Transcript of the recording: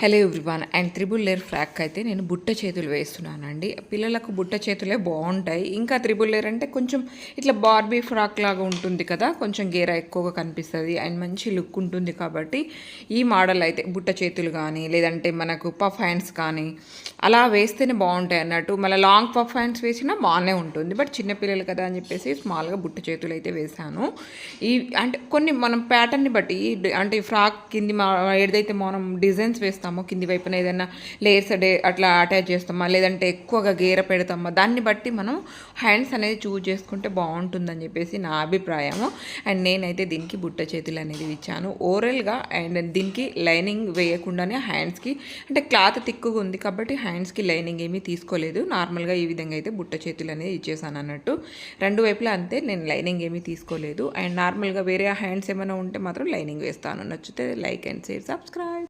Hello everyone and triple layer frock అయితే నేను బుట్ట చేతులు వేస్తున్నానండి. పిల్లలకు బుట్ట చేతులే బాగుంటాయి. ఇంకా త్రిబుల్ లేయర్ అంటే కొంచెం ఇట్లా బార్బీ ఫ్రాక్ లాగా ఉంటుంది కదా, కొంచెం గేర ఎక్కువగా కనిపిస్తుంది అండ్ మంచి లుక్ ఉంటుంది. కాబట్టి ఈ మోడల్ అయితే బుట్ట చేతులు కానీ లేదంటే మనకు పఫ్ హ్యాండ్స్ కానీ అలా వేస్తేనే బాగుంటాయి అన్నట్టు. మళ్ళీ లాంగ్ పఫ్ హ్యాండ్స్ వేసినా బాగానే ఉంటుంది. బట్ చిన్నపిల్లలు కదా అని చెప్పేసి స్మాల్గా బుట్ట చేతులు అయితే వేసాను. ఈ అంటే కొన్ని మనం ప్యాటర్న్ని బట్టి అంటే ఫ్రాక్ కింది ఏదైతే మనం డిజైన్స్ వేస్తామో కింది వైపున ఏదైనా లేయర్స్ అట్లా అటాచ్ చేస్తామా లేదంటే ఎక్కువగా గేర పెడతామా దాన్ని బట్టి మనం హ్యాండ్స్ అనేది చూజ్ చేసుకుంటే బాగుంటుందని చెప్పేసి నా అభిప్రాయము. అండ్ నేనైతే దీనికి బుట్ట చేతులు అనేది ఇచ్చాను ఓవరాల్గా. అండ్ దీనికి లైనింగ్ వేయకుండానే హ్యాండ్స్కి అంటే క్లాత్ తిక్కుగా ఉంది కాబట్టి హ్యాండ్స్కి లైనింగ్ ఏమీ తీసుకోలేదు. నార్మల్గా ఈ విధంగా అయితే బుట్ట చేతులు అనేది ఇచ్చేసాను అన్నట్టు. రెండు వైపులా అంతే, నేను లైనింగ్ ఏమీ తీసుకోలేదు. అండ్ నార్మల్గా వేరే హ్యాండ్స్ ఏమైనా ఉంటే మాత్రం లైనింగ్ వేస్తాను. నచ్చితే లైక్ అండ్ షేర్, సబ్స్క్రైబ్.